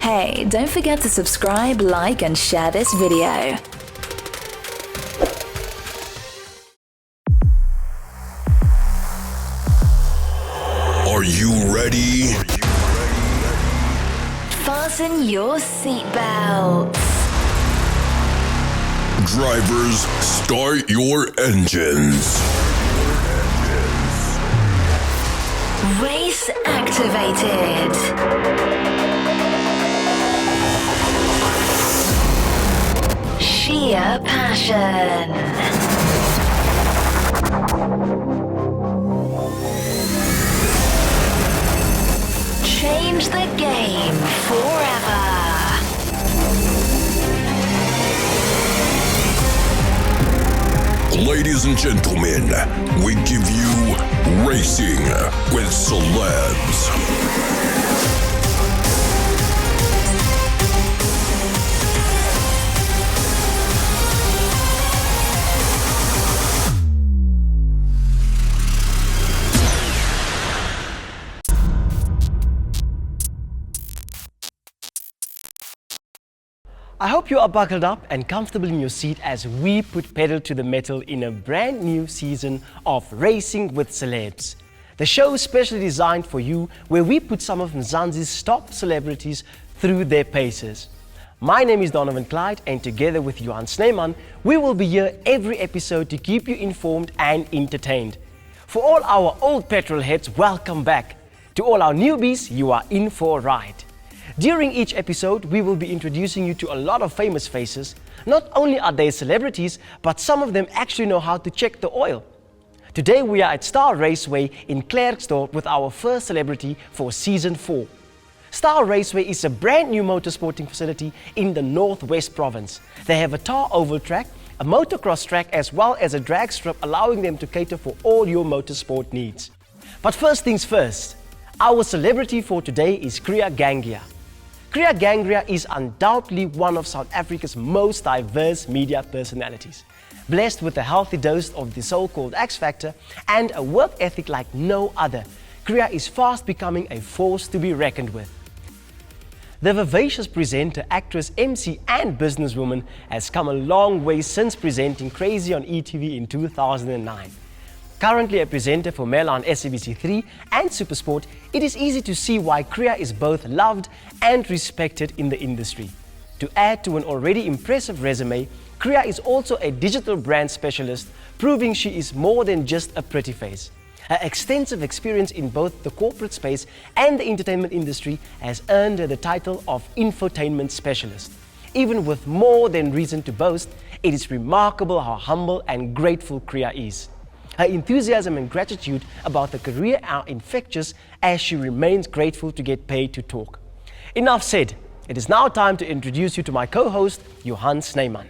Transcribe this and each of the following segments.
Hey, don't forget to subscribe, like and share this video. Are you ready? Fasten your seatbelts. Drivers, start your engines. Race activated. Sheer passion. Change the game forever. Ladies and gentlemen, we give you Racing with Celebs. I hope you are buckled up and comfortable in your seat as we put pedal to the metal in a brand new season of Racing with Celebs. The show is specially designed for you, where we put some of Mzansi's top celebrities through their paces. My name is Donovan Clyde, and together with Johan Sneeman, we will be here every episode to keep you informed and entertained. For all our old petrol heads, welcome back. To all our newbies, you are in for a ride. During each episode, we will be introducing you to a lot of famous faces. Not only are they celebrities, but some of them actually know how to check the oil. Today we are at Star Raceway in Klerksdorp with our first celebrity for Season 4. Star Raceway is a brand new motorsporting facility in the Northwest Province. They have a tar oval track, a motocross track as well as a drag strip, allowing them to cater for all your motorsport needs. But first things first, our celebrity for today is Kriya Gangiah. Kriya Gangiah is undoubtedly one of South Africa's most diverse media personalities. Blessed with a healthy dose of the so-called X Factor and a work ethic like no other, Kriya is fast becoming a force to be reckoned with. The vivacious presenter, actress, MC and businesswoman has come a long way since presenting Crazy on ETV in 2009. Currently a presenter for Mela on SABC3 and Supersport, it is easy to see why Kriya is both loved and respected in the industry. To add to an already impressive resume, Kriya is also a digital brand specialist, proving she is more than just a pretty face. Her extensive experience in both the corporate space and the entertainment industry has earned her the title of infotainment specialist. Even with more than reason to boast, it is remarkable how humble and grateful Kriya is. Her enthusiasm and gratitude about the career are infectious as she remains grateful to get paid to talk. Enough said. It is now time to introduce you to my co-host, Johan Sneeman.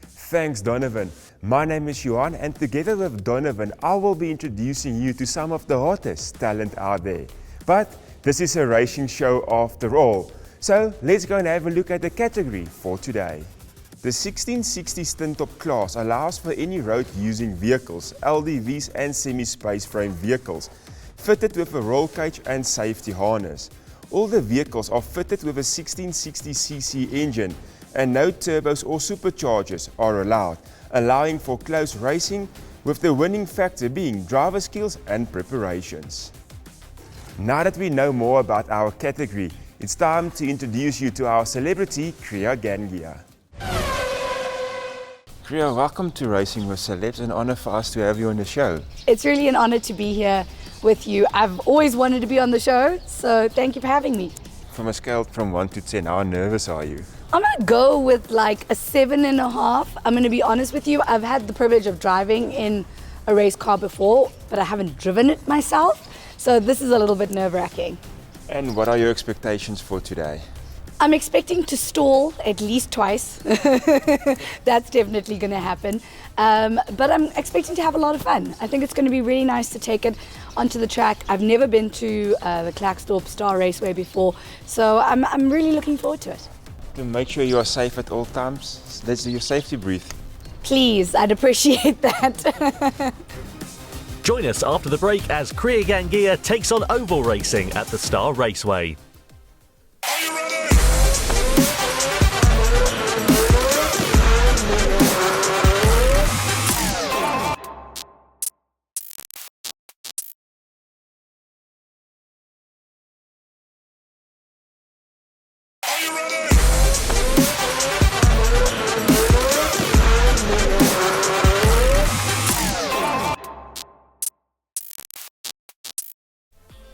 Thanks, Donovan. My name is Johan, and together with Donovan, I will be introducing you to some of the hottest talent out there. But this is a racing show after all. So let's go and have a look at the category for today. The 1660 Stintop class allows for any road-using vehicles, LDVs and semi-space frame vehicles, fitted with a roll cage and safety harness. All the vehicles are fitted with a 1660cc engine, and no turbos or superchargers are allowed, allowing for close racing, with the winning factor being driver skills and preparations. Now that we know more about our category, it's time to introduce you to our celebrity, Kriya Gangiah. Kriya, welcome to Racing with Celebs, an honor for us to have you on the show. It's really an honor to be here with you. I've always wanted to be on the show, so thank you for having me. From a scale from 1 to 10, how nervous are you? I'm gonna go with like a 7.5. I'm gonna be honest with you, I've had the privilege of driving in a race car before, but I haven't driven it myself, so this is a little bit nerve-wracking. And what are your expectations for today? I'm expecting to stall at least twice. That's definitely going to happen. But I'm expecting to have a lot of fun. I think it's going to be really nice to take it onto the track. I've never been to the Klerksdorp Star Raceway before, so I'm really looking forward to it. To make sure you are safe at all times, let's do your safety brief. Please, I'd appreciate that. Join us after the break as Kriya Gangiah takes on oval racing at the Star Raceway.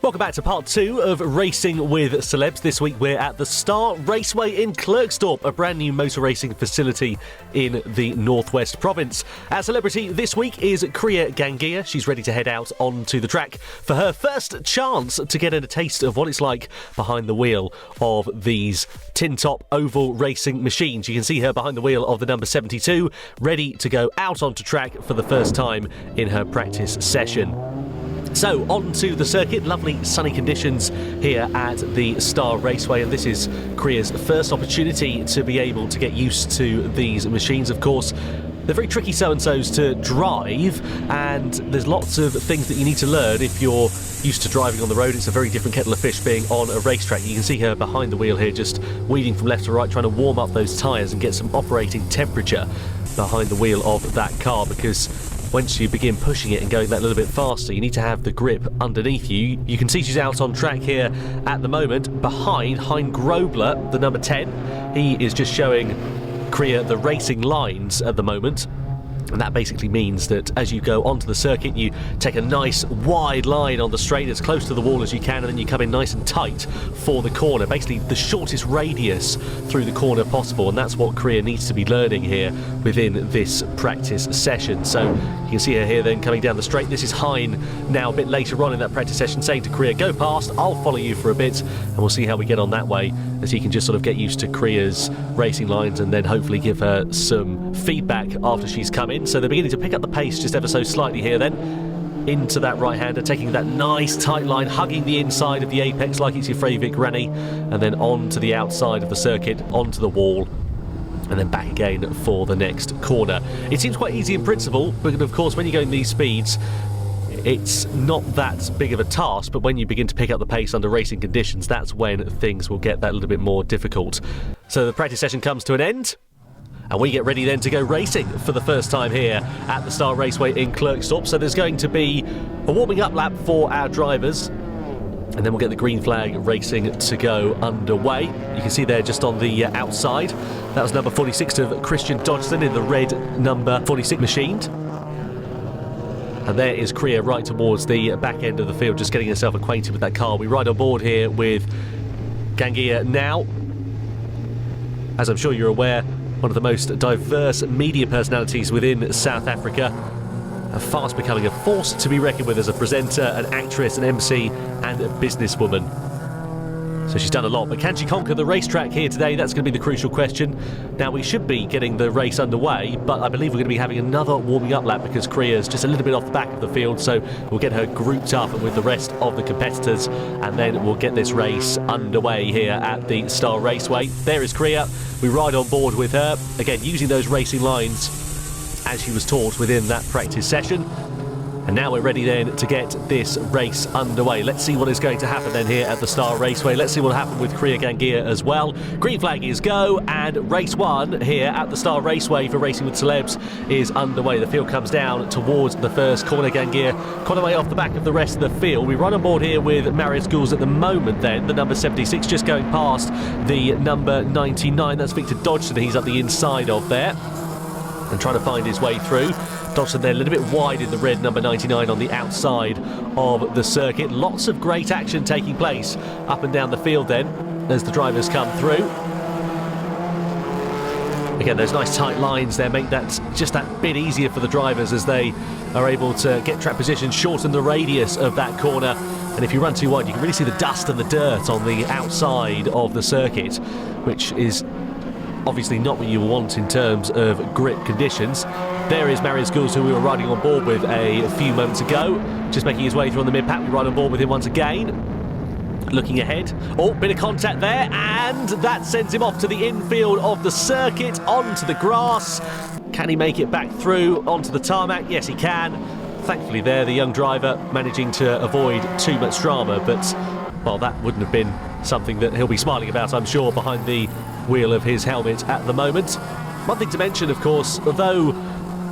Welcome back to part 2 of Racing with Celebs. This week we're at the Star Raceway in Klerksdorp, a brand new motor racing facility in the Northwest Province. Our celebrity this week is Kriya Gangiah. She's ready to head out onto the track for her first chance to get a taste of what it's like behind the wheel of these tin-top oval racing machines. You can see her behind the wheel of the number 72, ready to go out onto track for the first time in her practice session. So, on to the circuit. Lovely sunny conditions here at the Star Raceway, and this is Kriya's first opportunity to be able to get used to these machines. Of course, they're very tricky so-and-sos to drive, and there's lots of things that you need to learn if you're used to driving on the road. It's a very different kettle of fish being on a racetrack. You can see her behind the wheel here, just weaving from left to right, trying to warm up those tyres and get some operating temperature behind the wheel of that car, because once you begin pushing it and going that little bit faster, you need to have the grip underneath you. You can see she's out on track here at the moment behind Hein Grobler, the number 10. He is just showing Kriya the racing lines at the moment. And that basically means that as you go onto the circuit, you take a nice wide line on the straight as close to the wall as you can, and then you come in nice and tight for the corner. Basically the shortest radius through the corner possible, and that's what Kriya needs to be learning here within this practice session. So you can see her here then coming down the straight. This is Hein now a bit later on in that practice session saying to Kriya, go past, I'll follow you for a bit, and we'll see how we get on that way, as he can just sort of get used to Kriya's racing lines and then hopefully give her some feedback after she's come in. So they're beginning to pick up the pace just ever so slightly here then. Into that right-hander, taking that nice tight line, hugging the inside of the apex like it's your Freyvik Granny, and then on to the outside of the circuit, onto the wall, and then back again for the next corner. It seems quite easy in principle, but of course when you're going these speeds, it's not that big of a task, but when you begin to pick up the pace under racing conditions, that's when things will get that little bit more difficult. So the practice session comes to an end, and we get ready then to go racing for the first time here at the Star Raceway in Klerksdorp. So there's going to be a warming up lap for our drivers, and then we'll get the green flag racing to go underway. You can see there just on the outside, that was number 46 of Christian Dodgson in the red number 46 machined. And there is Kriya right towards the back end of the field, just getting herself acquainted with that car. We ride on board here with Gangiah now. As I'm sure you're aware, one of the most diverse media personalities within South Africa, fast becoming a force to be reckoned with as a presenter, an actress, an MC and a businesswoman. So she's done a lot, but can she conquer the racetrack here today? That's going to be the crucial question. Now we should be getting the race underway, but I believe we're going to be having another warming up lap because Kriya's just a little bit off the back of the field, so we'll get her grouped up with the rest of the competitors, and then we'll get this race underway here at the Star Raceway. There is Kriya. We ride on board with her, again using those racing lines as she was taught within that practice session. And now we're ready then to get this race underway. Let's see what is going to happen then here at the Star Raceway. Let's see what happened with Kriya Gangiah as well. Green flag is go, and race one here at the Star Raceway for Racing with Celebs is underway. The field comes down towards the first corner. Gangiah quite a way off the back of the rest of the field. We run on board here with Marius Gouls at the moment then, the number 76, just going past the number 99. That's Victor Dodgson. He's up the inside of there and trying to find his way through. Dodgson there a little bit wide in the red number 99 on the outside of the circuit. Lots of great action taking place up and down the field then as the drivers come through. Again, those nice tight lines there make that just that bit easier for the drivers as they are able to get track position, shorten the radius of that corner. And if you run too wide, you can really see the dust and the dirt on the outside of the circuit, which is obviously not what you want in terms of grip conditions. There is Marius Gouls, who we were riding on board with a few moments ago, just making his way through on the mid-pack. We ride on board with him once again. Looking ahead. Oh, bit of contact there, and that sends him off to the infield of the circuit, onto the grass. Can he make it back through onto the tarmac? Yes, he can. Thankfully there, the young driver managing to avoid too much drama, but, well, that wouldn't have been something that he'll be smiling about, I'm sure, behind the wheel of his helmet at the moment. One thing to mention, of course, although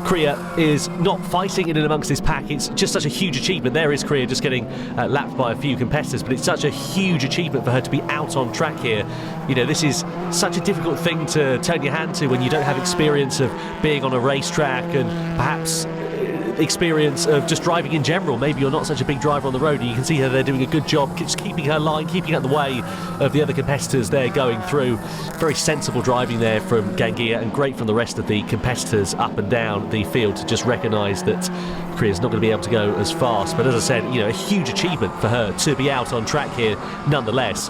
Kriya is not fighting in and amongst this pack. It's just such a huge achievement. There is Kriya just getting lapped by a few competitors, but it's such a huge achievement for her to be out on track here. You know, this is such a difficult thing to turn your hand to when you don't have experience of being on a racetrack and perhaps experience of just driving in general. Maybe you're not such a big driver on the road, and you can see her there doing a good job just keeping her line, keeping out the way of the other competitors there going through. Very sensible driving there from Gangiah, and great from the rest of the competitors up and down the field to just recognise that Kriya's not going to be able to go as fast. But as I said, you know, a huge achievement for her to be out on track here nonetheless,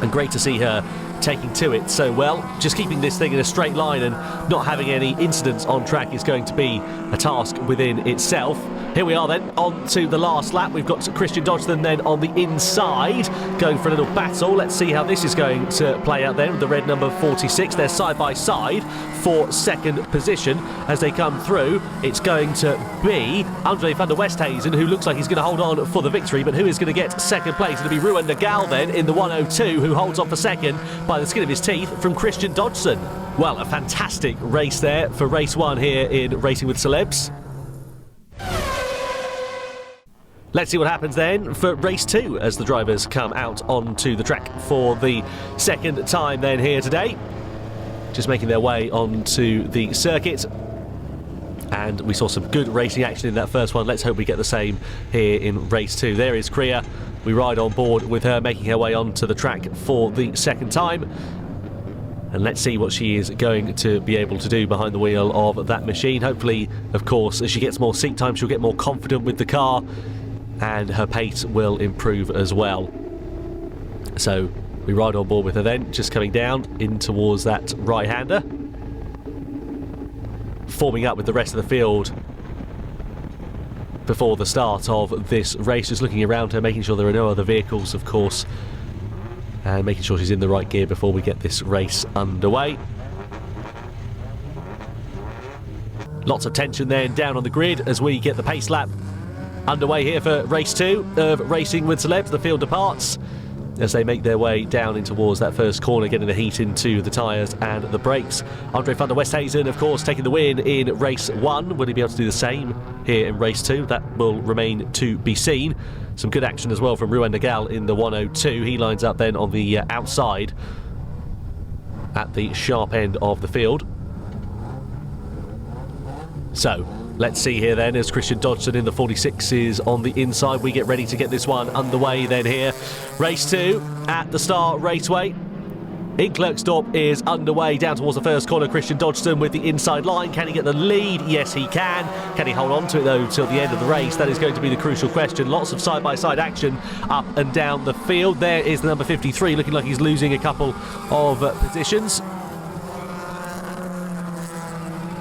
and great to see her taking to it so well. Just keeping this thing in a straight line and not having any incidents on track is going to be a task within itself. Here we are then, on to the last lap. We've got Christian Dodgson then on the inside, going for a little battle. Let's see how this is going to play out then with the red number 46. They're side by side for second position as they come through. It's going to be Andre van der Westhuizen, who looks like he's going to hold on for the victory, but who is going to get second place? It'll be Ruan Nagal then in the 102, who holds on for second by the skin of his teeth from Christian Dodgson. Well, a fantastic race there for race one here in Racing with Celebs. Let's see what happens then for race two as the drivers come out onto the track for the second time then here today. Just making their way onto the circuit. And we saw some good racing action in that first one. Let's hope we get the same here in race two. There is Kriya. We ride on board with her making her way onto the track for the second time. And let's see what she is going to be able to do behind the wheel of that machine. Hopefully, of course, as she gets more seat time, she'll get more confident with the car, and her pace will improve as well. So we ride on board with her then, just coming down in towards that right-hander, forming up with the rest of the field before the start of this race, just looking around her, making sure there are no other vehicles, of course, and making sure she's in the right gear before we get this race underway. Lots of tension then down on the grid as we get the pace lap underway here for race two of Racing with Celebs. The field departs as they make their way down in towards that first corner, getting the heat into the tyres and the brakes. Andre van der Westhuizen, of course, taking the win in race one. Will he be able to do the same here in race two? That will remain to be seen. Some good action as well from Ruan Nagal in the 102. He lines up then on the outside at the sharp end of the field. So let's see here then as Christian Dodgson in the 46 is on the inside. We get ready to get this one underway then here. Race two at the Star Raceway in Klerksdorp is underway down towards the first corner. Christian Dodgson with the inside line. Can he get the lead? Yes, he can. Can he hold on to it though till the end of the race? That is going to be the crucial question. Lots of side-by-side action up and down the field. There is the number 53 looking like he's losing a couple of positions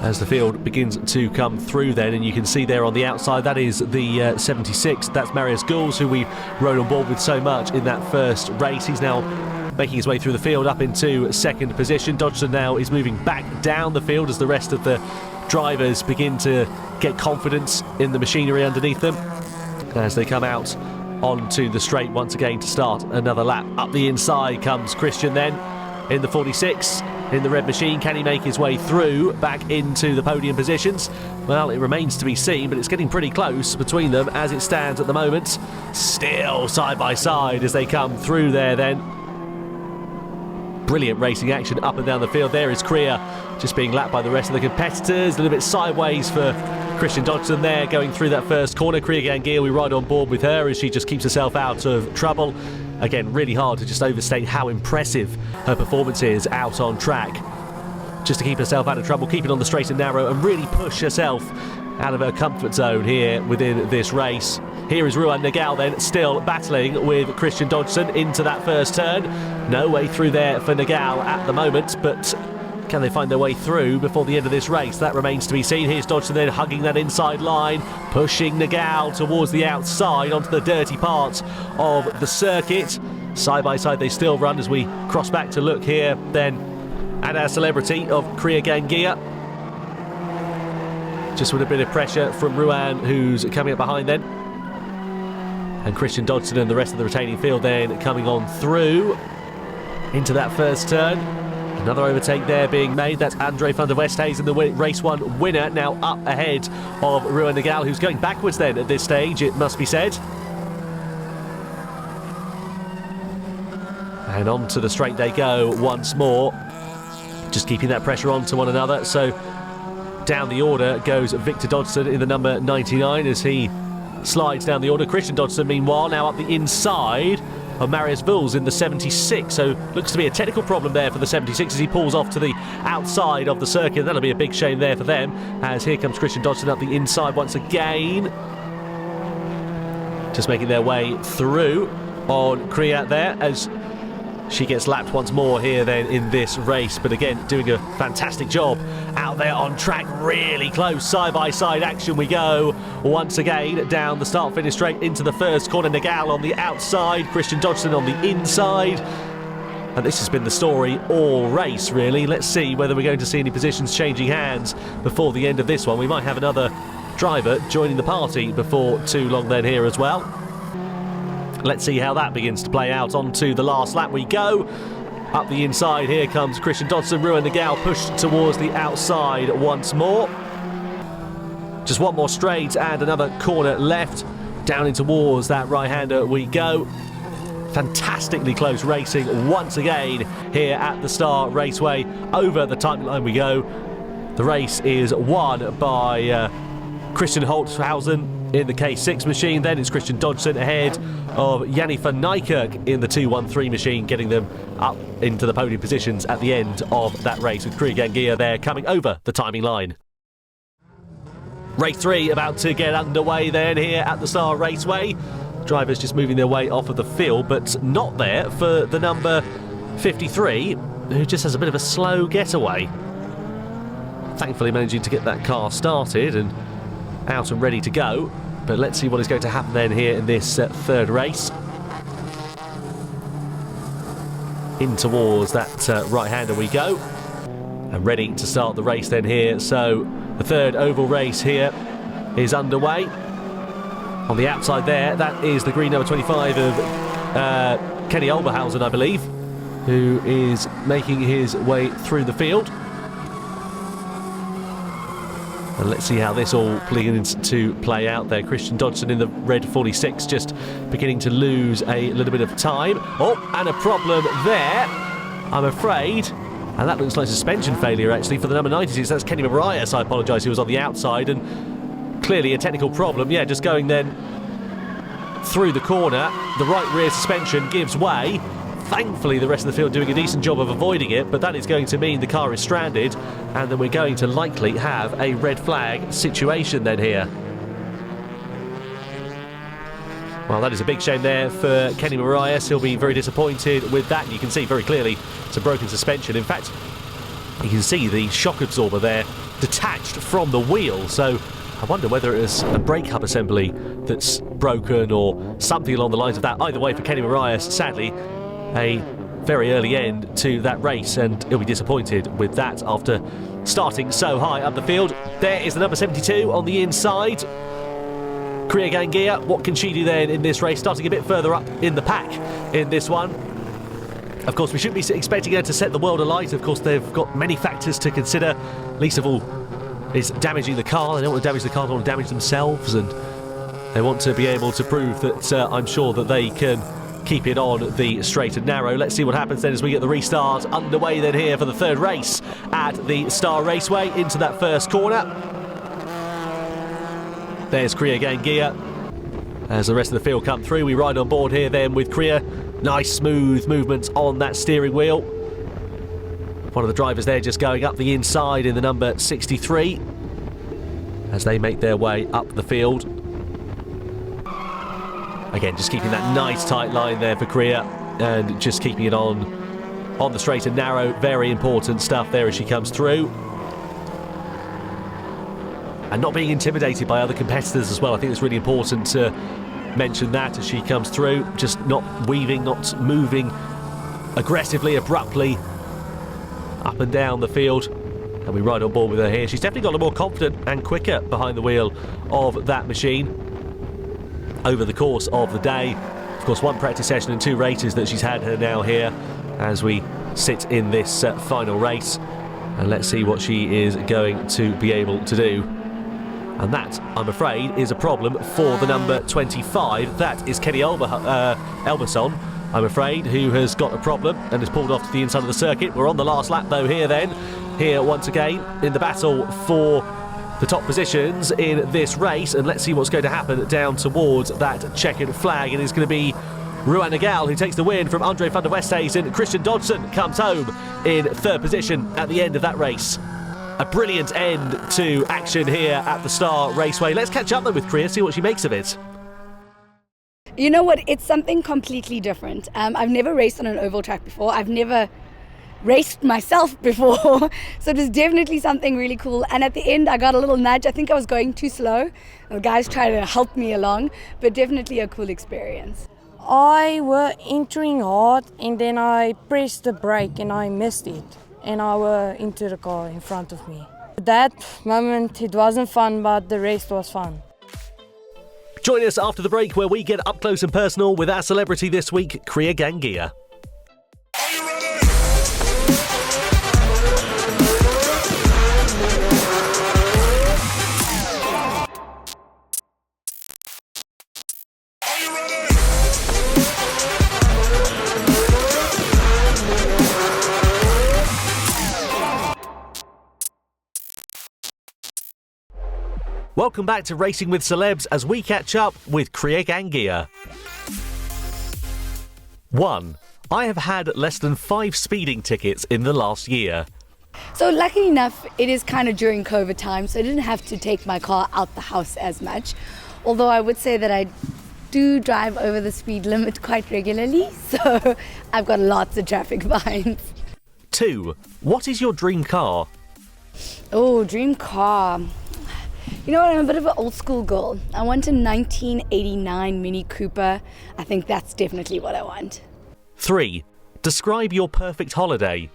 as the field begins to come through then, and you can see there on the outside that is the 76. That's Marius Gouls, who we rode on board with so much in that first race. He's now making his way through the field up into second position. Dodgson now is moving back down the field as the rest of the drivers begin to get confidence in the machinery underneath them as they come out onto the straight once again to start another lap. Up the inside comes Christian then in the 46 in the red machine. Can he make his way through back into the podium positions? Well, it remains to be seen, but it's getting pretty close between them as it stands at the moment. Still side by side as they come through there then. Brilliant racing action up and down the field. There is Kriya just being lapped by the rest of the competitors. A little bit sideways for Christian Dodgson there going through that first corner. Kriya Gangiah, we ride on board with her as she just keeps herself out of trouble. Again, really hard to just overstate how impressive her performance is out on track. Just to keep herself out of trouble, keep it on the straight and narrow and really push herself out of her comfort zone here within this race. Here is Ruan Nagal then still battling with Christian Dodgson into that first turn. No way through there for Nagal at the moment, but can they find their way through before the end of this race? That remains to be seen. Here's Dodgson then hugging that inside line, pushing Nagal towards the outside onto the dirty part of the circuit. Side by side they still run as we cross back to look here then at our celebrity of Kriya Gangiah. Just with a bit of pressure from Ruan, who's coming up behind then. And Christian Dodgson and the rest of the retaining field then coming on through into that first turn. Another overtake there being made. That's Andre van der Westhuizen, the race 1 winner, now up ahead of Ruan Nagal, who's going backwards then at this stage, it must be said. And on to the straight they go once more. Just keeping that pressure on to one another. So down the order goes Victor Dodson in the number 99 as he slides down the order. Christian Dodson, meanwhile, now up the inside of Marius Vuls in the 76. So looks to be a technical problem there for the 76 as he pulls off to the outside of the circuit. That'll be a big shame there for them, as here comes Christian Dodson up the inside once again. Just making their way through on Kriya there as she gets lapped once more here then in this race, but again doing a fantastic job out there on track, really close side-by-side action we go once again down the start-finish straight into the first corner. Nagal on the outside, Christian Dodson on the inside, and this has been the story all race really. Let's see whether we're going to see any positions changing hands before the end of this one. We might have another driver joining the party before too long then here as well. Let's see how that begins to play out. Onto the last lap we go. Up the inside, here comes Christian Dodson. Ruan Nagal pushed towards the outside once more. Just one more straight and another corner left. Down in towards that right-hander we go. Fantastically close racing once again here at the Star Raceway. Over the time line we go. The race is won by Christian Holtzhausen in the K6 machine. Then it's Christian Dodson ahead of Yanni van Nijkerk in the 213 machine, getting them up into the podium positions at the end of that race, with Kriya Gangiah there coming over the timing line. Race 3 about to get underway then here at the Star Raceway. Drivers just moving their way off of the field, but not there for the number 53, who just has a bit of a slow getaway. Thankfully managing to get that car started and out and ready to go, but let's see what is going to happen then here in this third race. In towards that right-hander we go, and ready to start the race then here. So the third oval race here is underway. On the outside there, that is the green number 25 of Kenny Olberhausen, I believe, who is making his way through the field. And let's see how this all begins to play out there. Christian Dodson in the red 46 just beginning to lose a little bit of time. Oh, and a problem there, I'm afraid. And that looks like suspension failure actually for the number 96. That's Kenny Marias, I apologise, who was on the outside. And clearly a technical problem. Yeah, just going then through the corner. The right rear suspension gives way. Thankfully, the rest of the field doing a decent job of avoiding it, but that is going to mean the car is stranded, and then we're going to likely have a red flag situation then here. Well, that is a big shame there for Kenny Marias. He'll be very disappointed with that. You can see very clearly it's a broken suspension. In fact, you can see the shock absorber there detached from the wheel, so I wonder whether it is a brake hub assembly that's broken or something along the lines of that. Either way, for Kenny Marias, sadly, a very early end to that race, and he'll be disappointed with that after starting so high up the field. There is the number 72 on the inside, Kriya Gangiah. What can she do then in this race, starting a bit further up in the pack in this one? Of course, we shouldn't be expecting her to set the world alight. Of course, they've got many factors to consider, least of all is damaging the car. They don't want to damage the car, they want to damage themselves, and they want to be able to prove that I'm sure that they can keep it on the straight and narrow. Let's see what happens then as we get the restart underway then here for the third race at the Star Raceway. Into that first corner, there's Kriya Gangiah. As the rest of the field come through, we ride on board here then with Kriya. Nice smooth movements on that steering wheel. One of the drivers there just going up the inside in the number 63 as they make their way up the field. Again, just keeping that nice tight line there for Kriya and just keeping it on the straight and narrow. Very important stuff there as she comes through. And not being intimidated by other competitors as well. I think it's really important to mention that as she comes through. Just not weaving, not moving aggressively, abruptly up and down the field. And we ride on board with her here. She's definitely got a more confident and quicker behind the wheel of that machine over the course of the day. Of course, one practice session and two races that she's had her now here as we sit in this final race. And let's see what she is going to be able to do. And that, I'm afraid, is a problem for the number 25. That is Kenny Elberson, I'm afraid, who has got a problem and has pulled off to the inside of the circuit. We're on the last lap, though, here once again in the battle for the top positions in this race. And let's see what's going to happen down towards that checkered flag. It is going to be Ruan Nagal who takes the win from Andre van der Westhuizen. Christian Dodson comes home in third position at the end of that race. A brilliant end to action here at the Star Raceway. Let's catch up, though, with Kriya, see what she makes of it. You know what? It's something completely different. I've never raced on an oval track before. I've never raced myself before. So it was definitely something really cool. And at the end, I got a little nudge. I think I was going too slow. The guys tried to help me along, but definitely a cool experience. I were entering hard and then I pressed the brake and I missed it. And I were into the car in front of me. That moment, it wasn't fun, but the rest was fun. Join us after the break where we get up close and personal with our celebrity this week, Kriya Gangiah. Welcome back to Racing with Celebs as we catch up with Kriya Gangiah. 1. I have had less than 5 speeding tickets in the last year. So lucky enough, it is kind of during COVID time, so I didn't have to take my car out the house as much. Although I would say that I do drive over the speed limit quite regularly, so I've got lots of traffic fines. 2. What is your dream car? Oh, dream car. You know what, I'm a bit of an old school girl. I want a 1989 Mini Cooper. I think that's definitely what I want. 3. Describe your perfect holiday.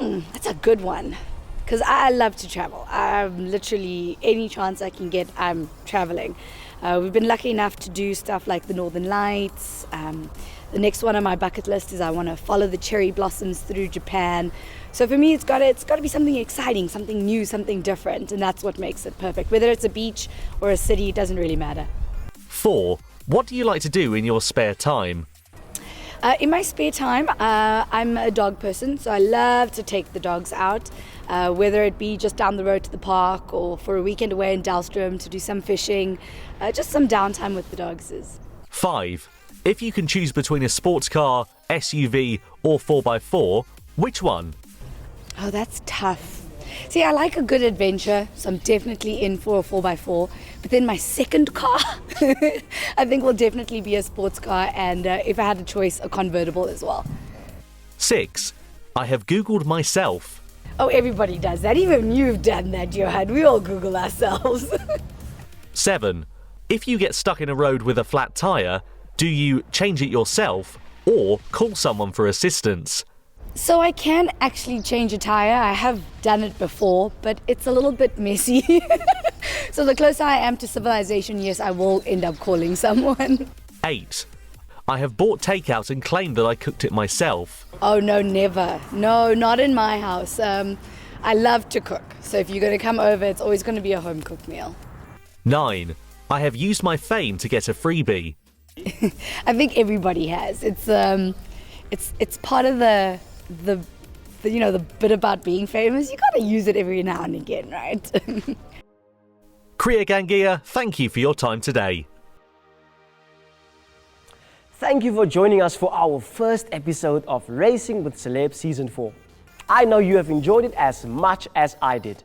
That's a good one. Because I love to travel. I'm literally, any chance I can get, I'm traveling. We've been lucky enough to do stuff like the Northern Lights. The next one on my bucket list is I want to follow the cherry blossoms through Japan. So for me, it's got to be something exciting, something new, something different, and that's what makes it perfect. Whether it's a beach or a city, it doesn't really matter. 4. What do you like to do in your spare time? In my spare time, I'm a dog person, so I love to take the dogs out, whether it be just down the road to the park or for a weekend away in Dalstrom to do some fishing, just some downtime with the dogs. 5. If you can choose between a sports car, SUV or 4x4, which one? Oh, that's tough. See, I like a good adventure, so I'm definitely in for a 4x4. But then my second car, I think will definitely be a sports car, and if I had a choice, a convertible as well. 6. I have Googled myself. Oh, everybody does that. Even you've done that, Johan. We all Google ourselves. 7. If you get stuck in a road with a flat tyre, do you change it yourself or call someone for assistance? So I can actually change a tire. I have done it before, but it's a little bit messy. So the closer I am to civilization, yes, I will end up calling someone. 8. I have bought takeout and claimed that I cooked it myself. Oh, no, never. No, not in my house. I love to cook. So if you're going to come over, it's always going to be a home-cooked meal. 9. I have used my fame to get a freebie. I think everybody has. It's part of the bit about being famous. You got to use it every now and again, right? Kriya Gangiah, thank you for your time today. Thank you for joining us for our first episode of Racing with Celebs Season 4. I know you have enjoyed it as much as I did.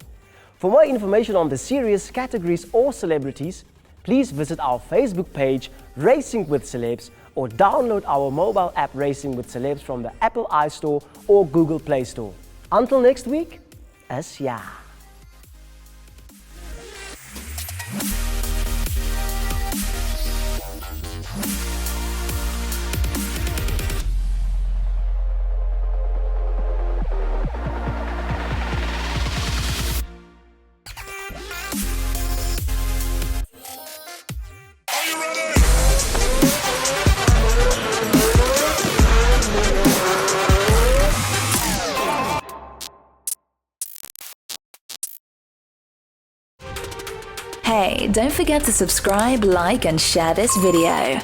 For more information on the series, categories or celebrities, please visit our Facebook page, Racing with Celebs, or download our mobile app Racing with Celebs from the Apple iStore or Google Play Store. Until next week, Asja. Hey, don't forget to subscribe, like and share this video.